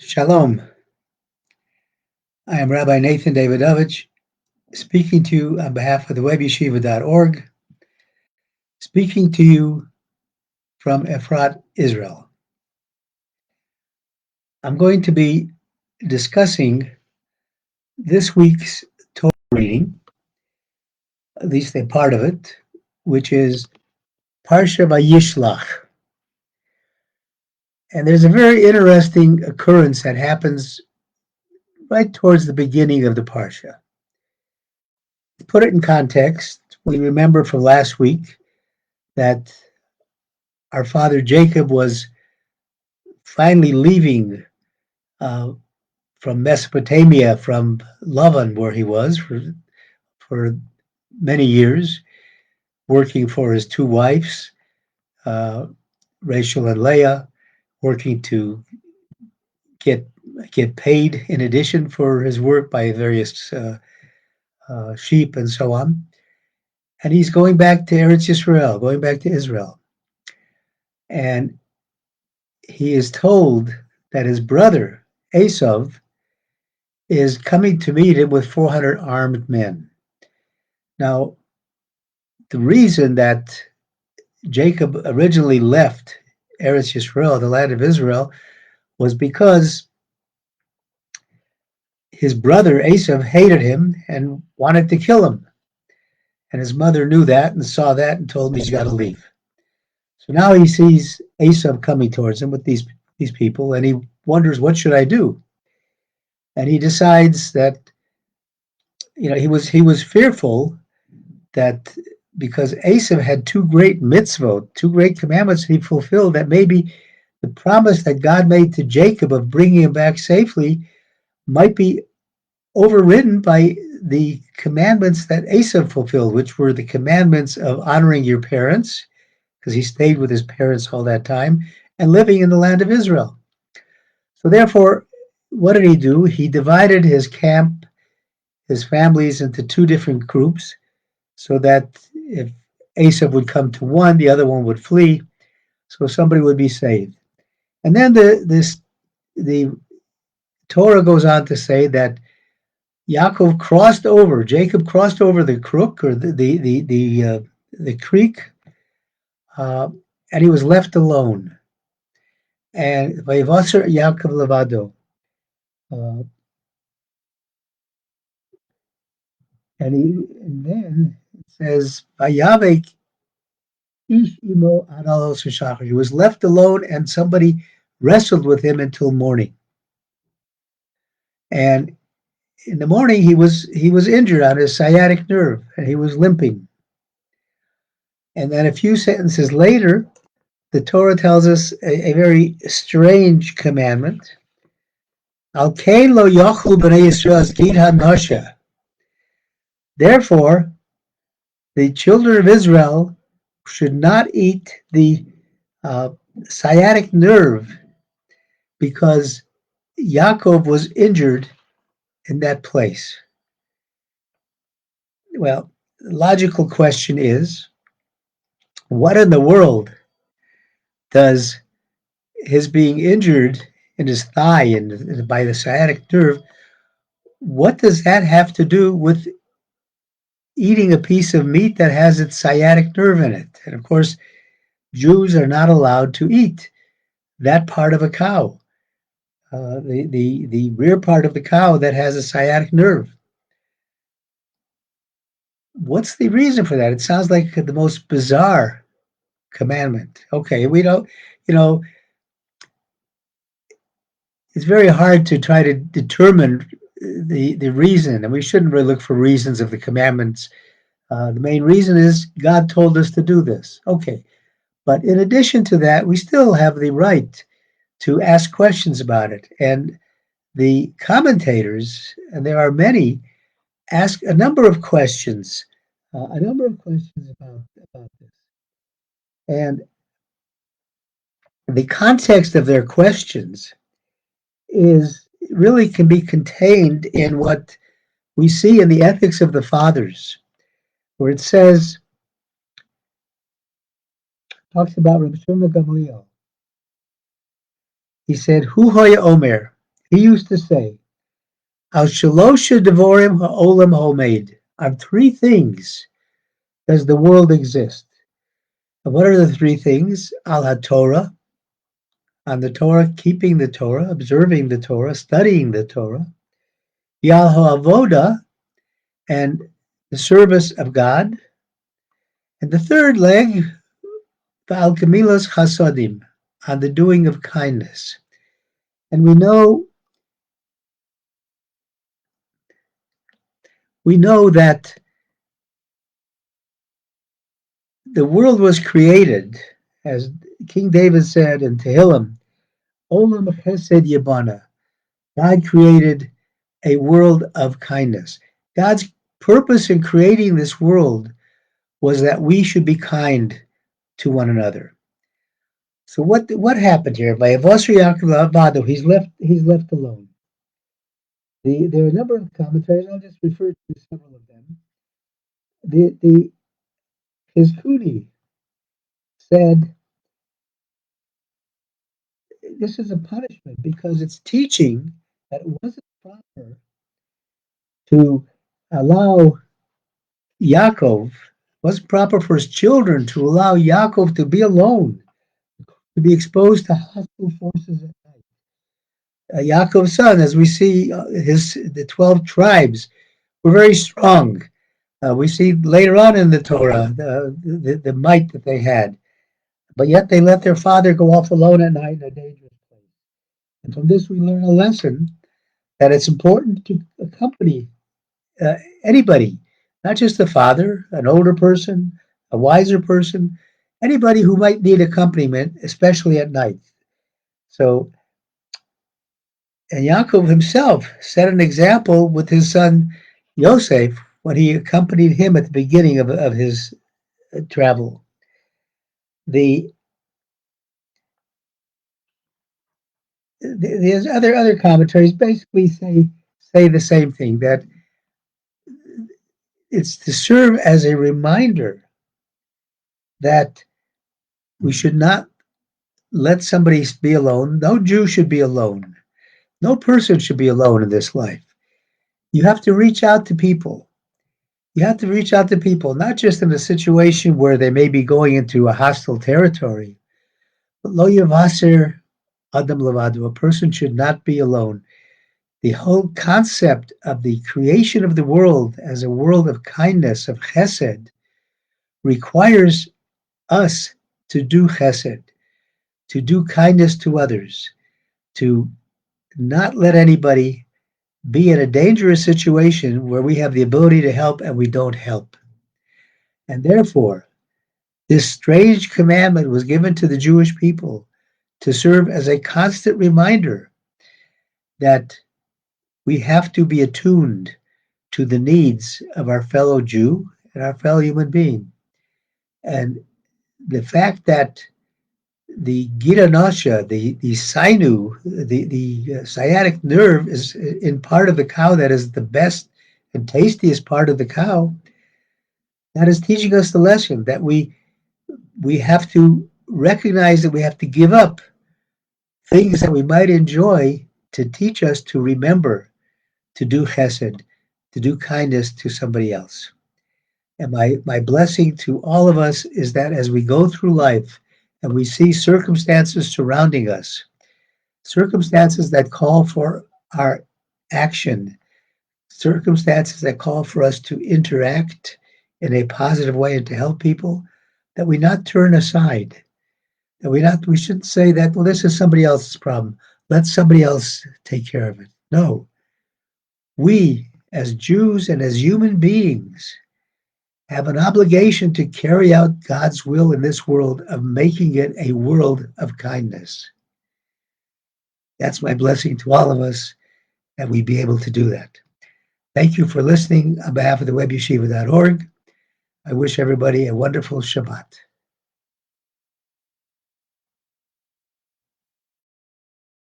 Shalom. I am Rabbi Nathan Davidovich, speaking to you on behalf of the webyeshiva.org, speaking to you from Efrat, Israel. I'm going to be discussing this week's Torah reading, at least a part of it, which is Parsha Vayishlach. And there's a very interesting occurrence that happens right towards the beginning of the Parsha. To put it in context, we remember from last week that our father Jacob was finally leaving from Mesopotamia, from Lavan, where he was for many years, working for his two wives, Rachel and Leah, working to get paid in addition for his work by various sheep and so on. And he's going back to Eretz Yisrael, going back to Israel. And he is told that his brother, Esau, is coming to meet him with 400 armed men. Now, the reason that Jacob originally left Eretz Yisrael, the land of Israel, was because his brother Esau hated him and wanted to kill him. And his mother knew that and saw that and told him he's got to leave. So now he sees Esau coming towards him with these people, and he wonders, what should I do? And he decides that, he was fearful that because Esau had two great mitzvot, two great commandments he fulfilled, that maybe the promise that God made to Jacob of bringing him back safely might be overridden by the commandments that Esau fulfilled, which were the commandments of honoring your parents, because he stayed with his parents all that time, and living in the land of Israel. So therefore, what did he do? He divided his camp, his families, into two different groups, so that if Esau would come to one, the other one would flee, so somebody would be saved. And then the Torah goes on to say that Jacob crossed over the crook, or the creek, and he was left alone. And Vayivasar Yaakov levado. And then it says, Vayavek ish imo adalos v'shachar. He was left alone, and somebody wrestled with him until morning. And in the morning, he was injured on his sciatic nerve, and he was limping. And then a few sentences later, the Torah tells us a very strange commandment. Al kein lo yochlu b'nei Yisrael gid hanasha. Therefore, the children of Israel should not eat the sciatic nerve, because Yaakov was injured in that place. Well, the logical question is, what in the world does his being injured in his thigh and by the sciatic nerve, what does that have to do with eating a piece of meat that has its sciatic nerve in it? And of course, Jews are not allowed to eat that part of a cow, the rear part of the cow that has a sciatic nerve. What's the reason for that? It sounds like the most bizarre commandment. Okay, we don't, it's very hard to try to determine the reason, and we shouldn't really look for reasons of the commandments. The main reason is God told us to do this. Okay, but in addition to that, we still have the right to ask questions about it. And the commentators, and there are many, ask a number of questions about this. And the context of their questions really can be contained in what we see in the Ethics of the Fathers, where it says, talks about Rabbi Gamliel. He said, Hu hoya omer, He used to say, Al shalosha devorim ha'olam homed. On three things does the world exist. And what are the three things? Al HaTorah, on the Torah, keeping the Torah, observing the Torah, studying the Torah. Yal ha'avoda, and the service of God. And the third leg, Val Gemilas Chasodim, on the doing of kindness. And we know that the world was created, as King David said in Tehillim, Olam Chesed Yibana. God created a world of kindness. God's purpose in creating this world was that we should be kind to one another. So what happened here? By Avosri Yaakov Avado, he's left alone. There are a number of commentaries. I'll just refer to several of them. His Kuni said this is a punishment because it's teaching that it wasn't proper to allow Yaakov, it wasn't proper for his children to allow Yaakov to be alone, to be exposed to hostile forces at night. Yaakov's son, as we see, the 12 tribes were very strong. We see later on in the Torah the might that they had, but yet they let their father go off alone at night in a dangerous place. And from this we learn a lesson that it's important to accompany anybody, not just the father, an older person, a wiser person, anybody who might need accompaniment, especially at night. So, and Yaakov himself set an example with his son Yosef when he accompanied him at the beginning of his travel. There's other commentaries basically say the same thing, that it's to serve as a reminder that we should not let somebody be alone. No Jew should be alone. No person should be alone in this life. You have to reach out to people. You have to reach out to people, not just in a situation where they may be going into a hostile territory, but lo yavaser adam levado, a person should not be alone. The whole concept of the creation of the world as a world of kindness, of chesed, requires us to do chesed, to do kindness to others, to not let anybody be in a dangerous situation where we have the ability to help and we don't help. And therefore, this strange commandment was given to the Jewish people to serve as a constant reminder that we have to be attuned to the needs of our fellow Jew and our fellow human being. And the fact that the Gira Nasha, the sinew, the sciatic nerve is in part of the cow that is the best and tastiest part of the cow, that is teaching us the lesson that we have to recognize that we have to give up things that we might enjoy to teach us to remember to do chesed, to do kindness to somebody else. And my blessing to all of us is that as we go through life and we see circumstances surrounding us, circumstances that call for our action, circumstances that call for us to interact in a positive way and to help people, that we not turn aside, that we shouldn't say that, well, this is somebody else's problem. Let somebody else take care of it. No. We, as Jews and as human beings, have an obligation to carry out God's will in this world of making it a world of kindness. That's my blessing to all of us, that we be able to do that. Thank you for listening on behalf of the webyeshiva.org. I wish everybody a wonderful Shabbat.